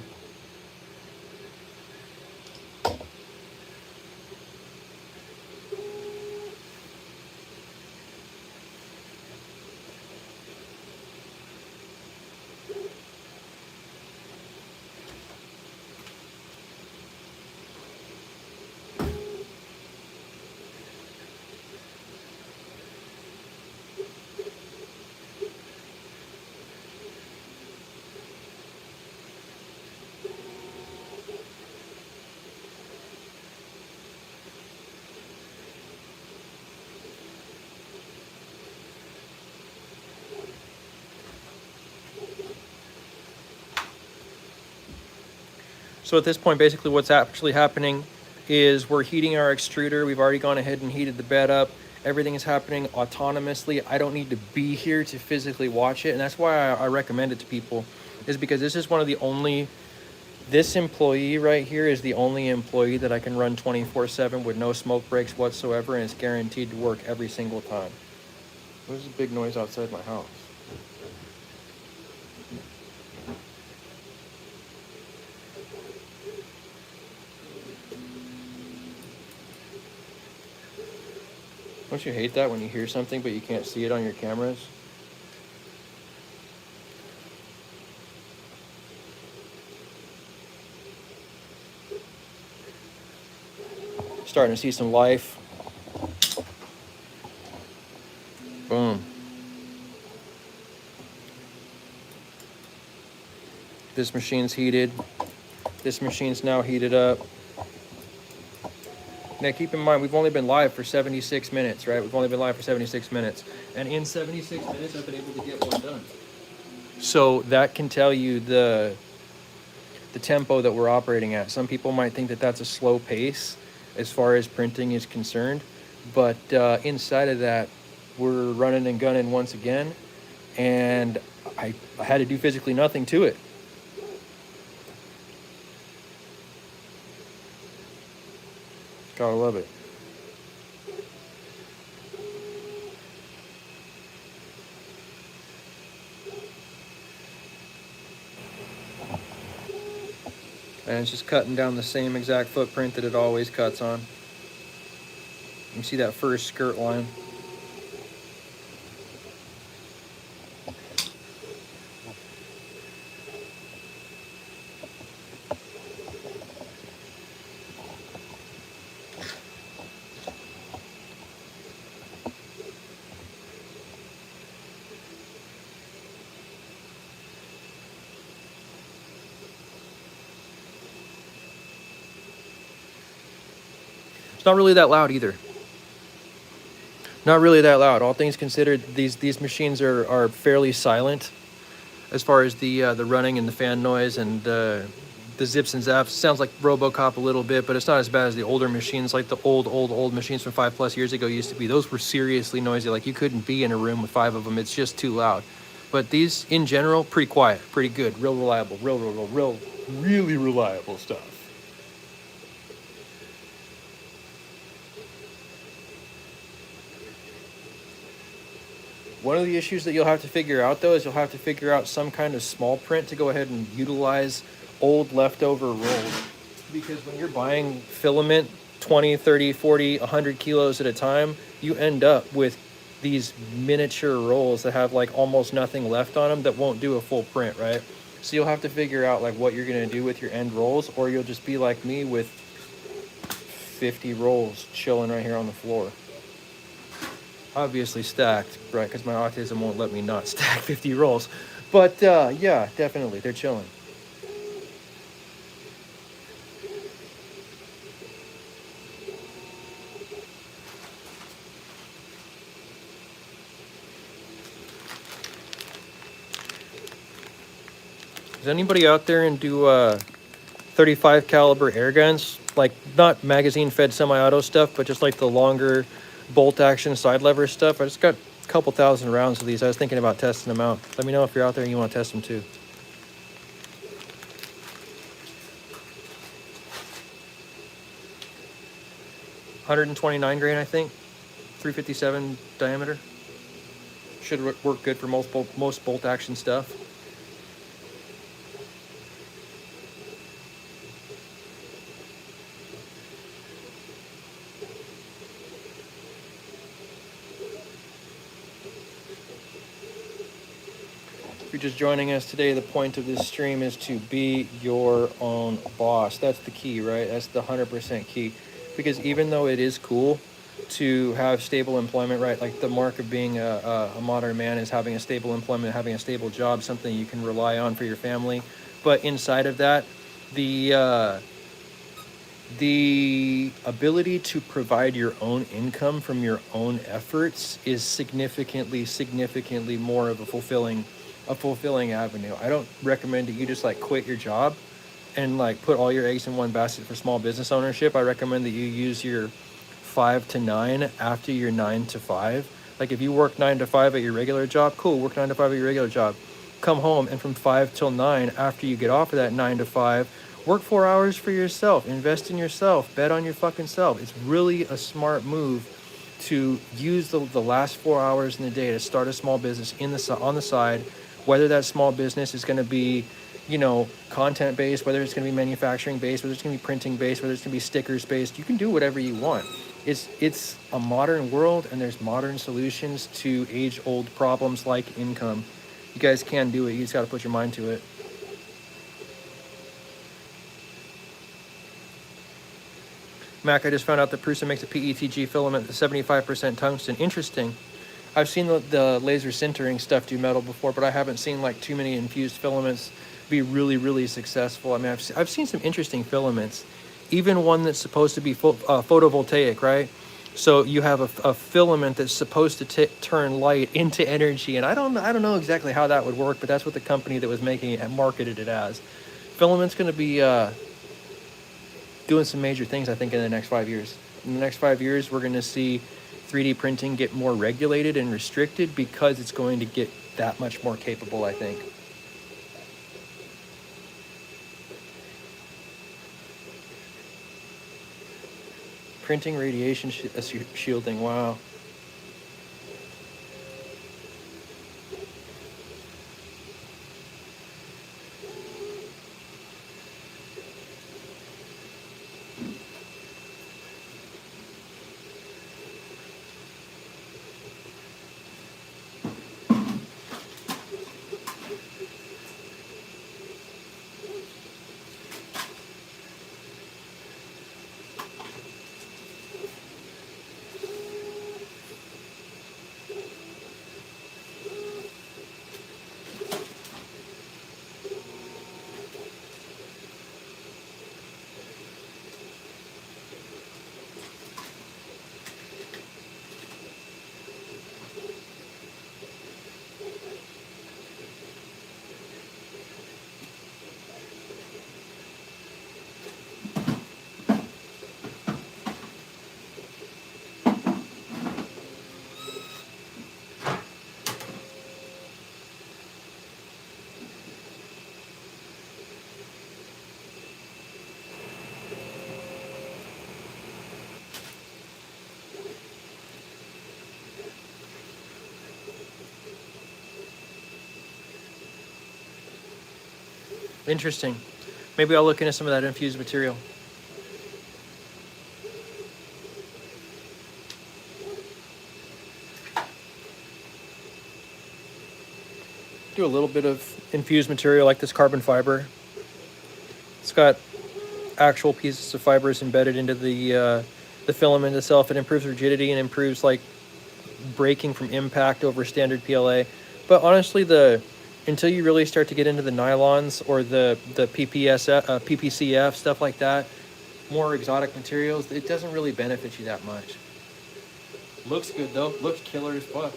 So at this point, basically what's actually happening is we're heating our extruder. We've already gone ahead and heated the bed up. Everything is happening autonomously. I don't need to be here to physically watch it. And that's why I recommend it to people, is because this is one of the only, this employee right here is the only employee that I can run 24/7 with no smoke breaks whatsoever, and it's guaranteed to work every single time. There's a big noise outside my house. Don't you hate that when you hear something but you can't see it on your cameras? Starting to see some life. Boom. This machine's heated. This machine's now heated up. Now keep in mind, we've only been live for 76 minutes, right? We've only been live for 76 minutes. And in 76 minutes, I've been able to get one done. So that can tell you the tempo that we're operating at. Some people might think that that's a slow pace as far as printing is concerned. But inside of that, we're running and gunning once again. And I had to do physically nothing to it. Gotta love it. And it's just cutting down the same exact footprint that it always cuts on. You see that first skirt line. It's not really that loud either. Not really that loud. All things considered, these machines are fairly silent as far as the running and the fan noise and the zips and zaps. Sounds like RoboCop a little bit, but it's not as bad as the older machines, like the old machines from 5+ years ago used to be. Those were seriously noisy. Like you couldn't be in a room with 5 of them. It's just too loud. But these, in general, pretty quiet, pretty good, real reliable, really reliable stuff. One of the issues that you'll have to figure out, though, is you'll have to figure out some kind of small print to go ahead and utilize old leftover rolls. Because when you're buying filament 20, 30, 40, 100 kilos at a time, you end up with these miniature rolls that have like almost nothing left on them that won't do a full print, right? So you'll have to figure out like what you're going to do with your end rolls, or you'll just be like me with 50 rolls chilling right here on the floor. Obviously stacked, right? Because my autism won't let me not stack 50 rolls. But yeah, definitely, they're chilling. Does anybody out there and do 35 caliber air guns? Like not magazine fed semi-auto stuff, but just like the longer bolt action side lever stuff. I just got a couple thousand rounds of these. I was thinking about testing them out. Let me know if you're out there and you want to test them too. $129 grain, I think. 357 diameter. Should work good for most bolt action stuff. If you're just joining us today, the point of this stream is to be your own boss. That's the key, right? That's the 100% key. Because even though it is cool to have stable employment, right? Like the mark of being a modern man is having a stable employment, having a stable job, something you can rely on for your family. But inside of that, the ability to provide your own income from your own efforts is significantly more of a fulfilling avenue. I don't recommend that you just like quit your job and like put all your eggs in one basket for small business ownership, I recommend that you use your 5 to 9 after your 9 to 5. Like if you work 9 to 5 at your regular job, cool, work 9 to 5 at your regular job. Come home, and from 5 till 9, after you get off of that 9 to 5, work 4 hours for yourself, invest in yourself, bet on your fucking self. It's really a smart move to use the last 4 hours in the day to start a small business on the side, whether that small business is going to be, you know, content based, whether it's going to be manufacturing based, whether it's going to be printing based, whether it's going to be stickers based. You can do whatever you want. It's a modern world, and there's modern solutions to age old problems like income. You guys can do it. You just got to put your mind to it. Mac, I just found out that Prusa makes a PETG filament with 75% tungsten. Interesting. I've seen the laser sintering stuff do metal before, but I haven't seen like too many infused filaments be really, really successful. I mean, I've seen some interesting filaments, even one that's supposed to be photovoltaic, right? So you have a filament that's supposed to turn light into energy, and I don't know exactly how that would work, but that's what the company that was making it marketed it as. Filament's going to be doing some major things, I think, in the next 5 years. In the next 5 years, we're going to see 3D printing get more regulated and restricted because it's going to get that much more capable, I think. Printing radiation shielding, wow. Interesting. Maybe I'll look into some of that infused material. Do a little bit of infused material like this carbon fiber. It's got actual pieces of fibers embedded into the filament itself. It improves rigidity and improves like breaking from impact over standard PLA. But honestly, until you really start to get into the nylons or the PPCF stuff like that, more exotic materials, it doesn't really benefit you that much. Looks good though. Looks killer as fuck.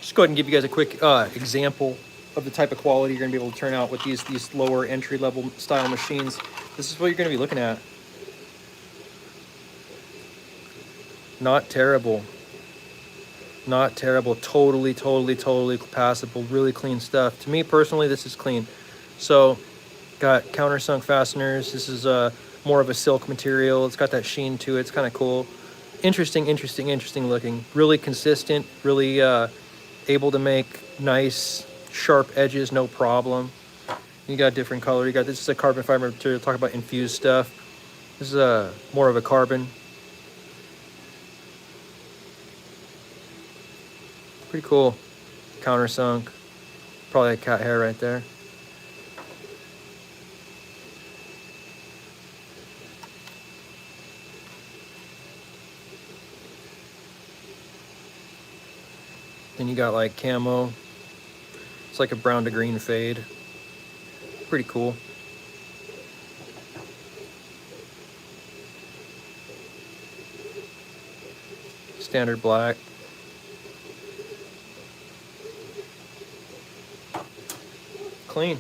Just go ahead and give you guys a quick example of the type of quality you're going to be able to turn out with these lower entry level style machines. This is what you're going to be looking at. Not terrible. Not terrible. Totally passable. Really clean stuff. To me personally, this is clean. So, got countersunk fasteners. This is more of a silk material. It's got that sheen to it. It's kind of cool. Interesting looking. Really consistent. Really able to make nice sharp edges, no problem. You got different color. You got, this is a carbon fiber material. Talk about infused stuff. This is a more of a carbon. Pretty cool. Countersunk. Probably a cat hair right there. Then you got like camo. It's like a brown to green fade. Pretty cool. Standard black. Clean.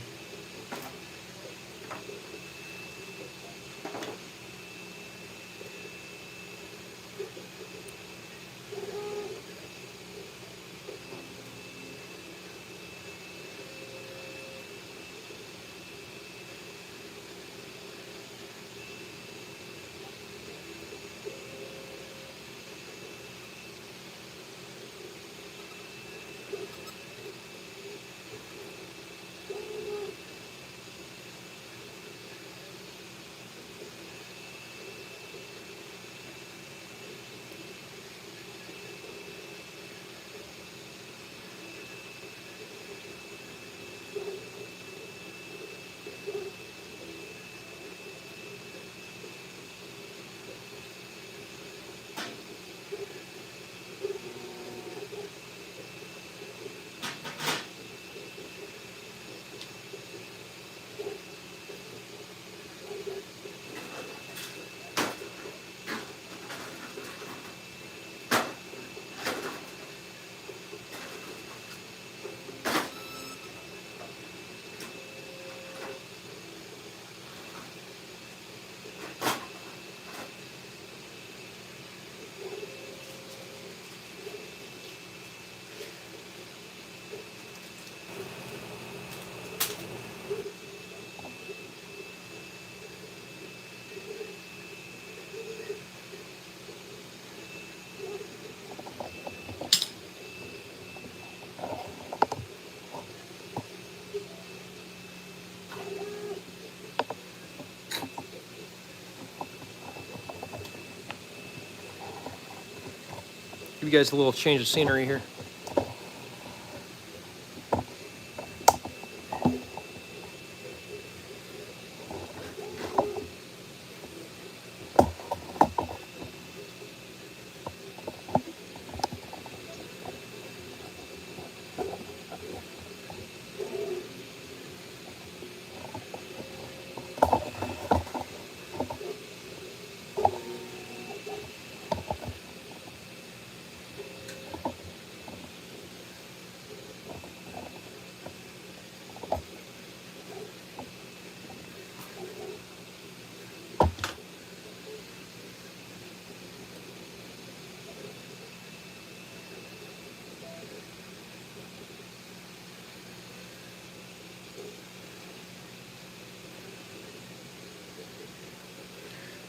Give you guys a little change of scenery here.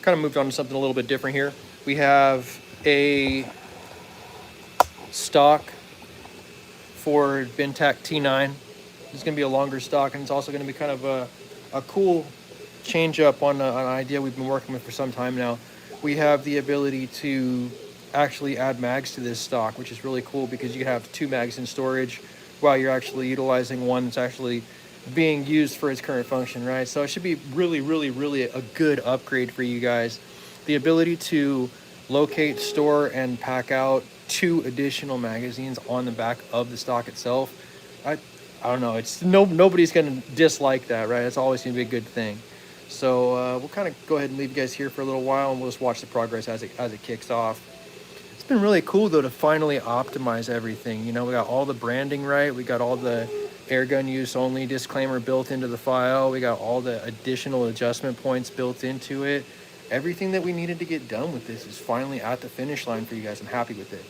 Kind of moved on to something a little bit different here. We have a stock for Bintac T9. It's going to be a longer stock, and it's also going to be kind of a cool change up on an idea we've been working with for some time now. We have the ability to actually add mags to this stock, which is really cool because you can have 2 mags in storage while you're actually utilizing one that's actually being used for its current function, right? So it should be really a good upgrade for you guys. The ability to locate, store, and pack out 2 additional magazines on the back of the stock itself. I don't know. It's nobody's gonna dislike that, right? It's always gonna be a good thing. So we'll kind of go ahead and leave you guys here for a little while, and we'll just watch the progress as it kicks off. been really cool though to finally optimize everything. You know, we got all the branding right. We got all the airgun use only disclaimer built into the file. We got all the additional adjustment points built into it. Everything that we needed to get done with this is finally at the finish line for you guys. I'm happy with it.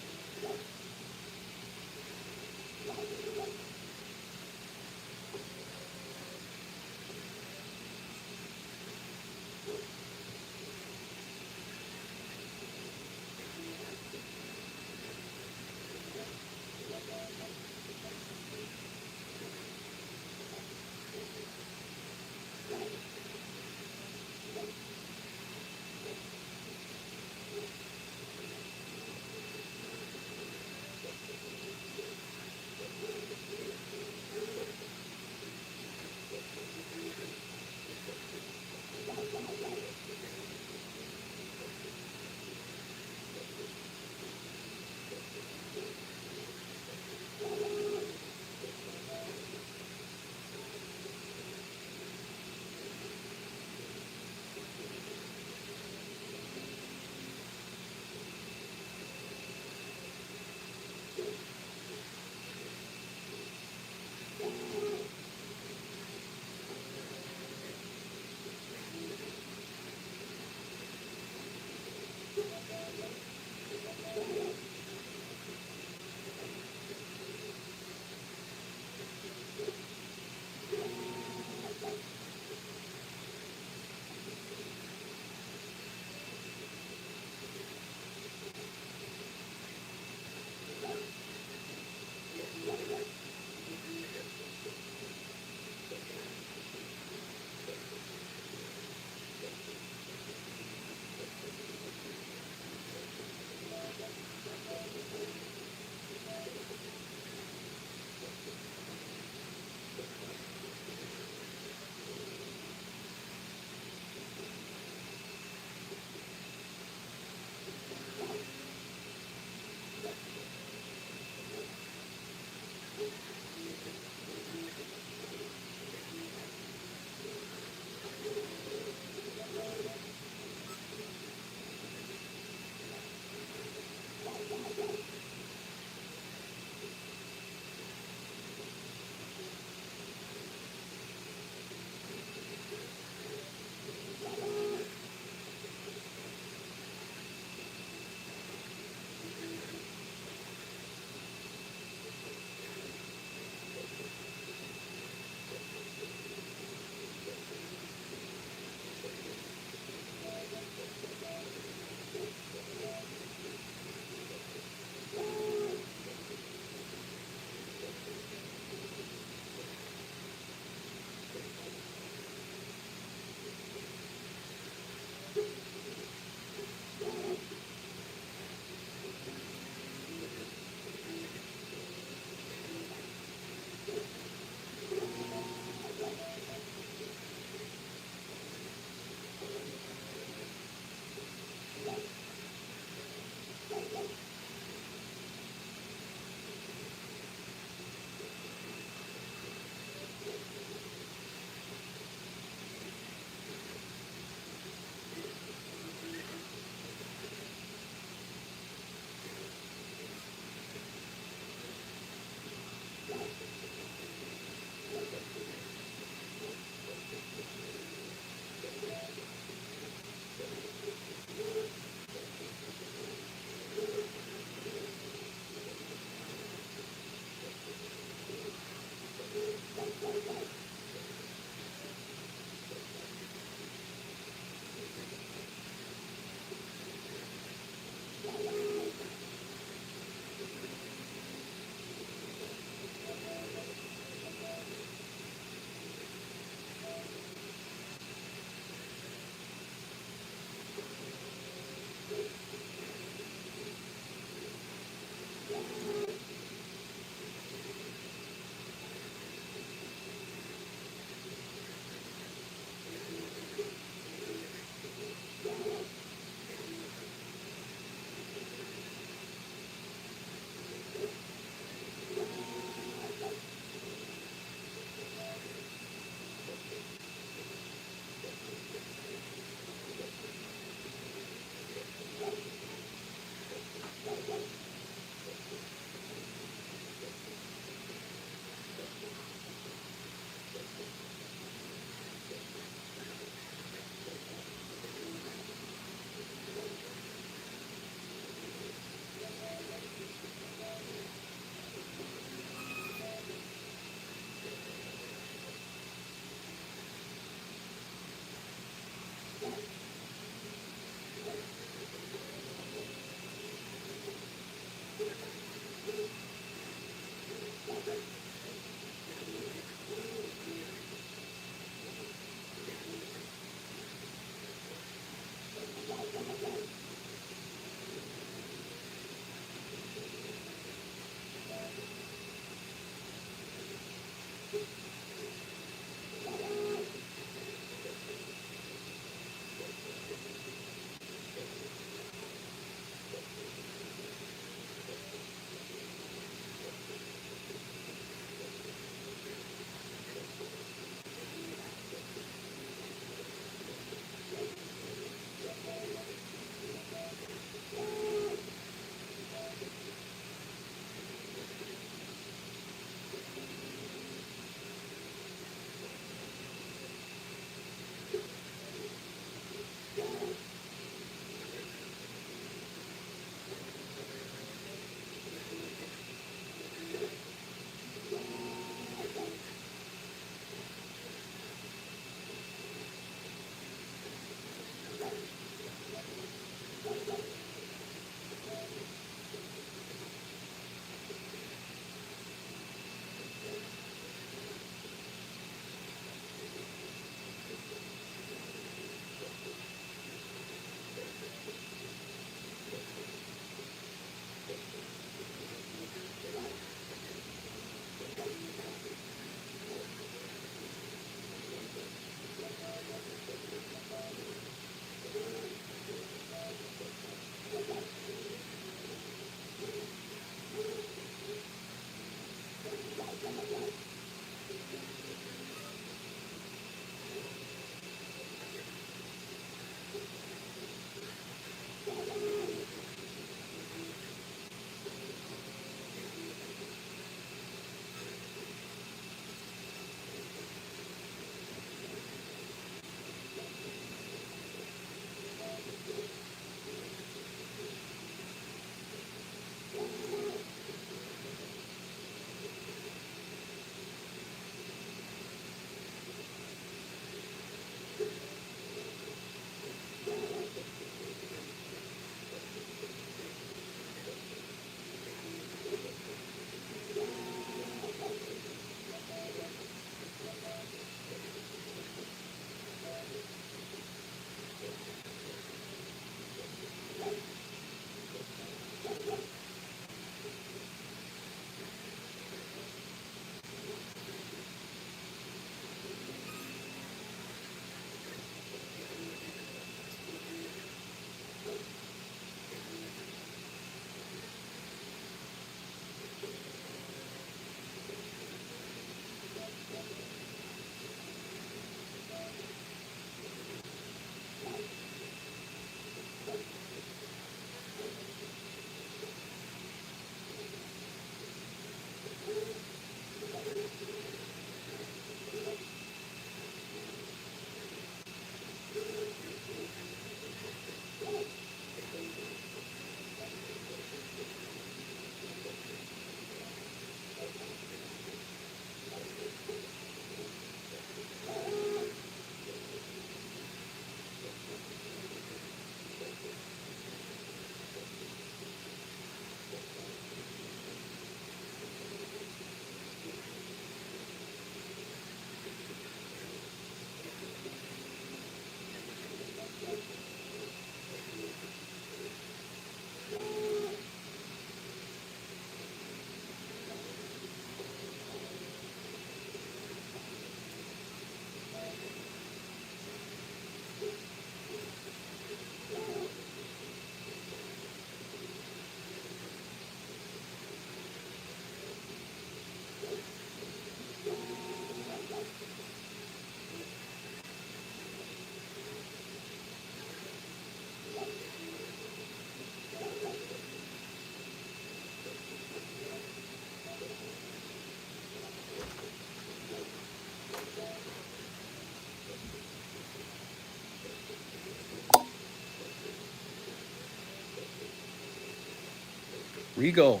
Regal.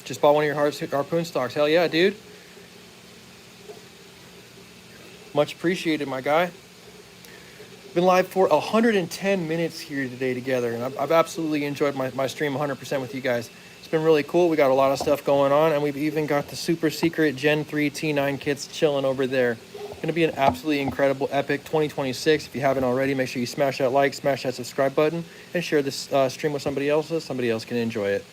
Just bought one of your harpoon stocks. Hell yeah, dude. Much appreciated, my guy. Been live for 110 minutes here today together, and I've absolutely enjoyed my stream 100% with you guys. It's been really cool. We got a lot of stuff going on, and we've even got the super secret Gen 3 T9 kits chilling over there. Going to be an absolutely incredible, epic 2026. If you haven't already, make sure you smash that like, smash that subscribe button, and share this stream with somebody else so somebody else can enjoy it.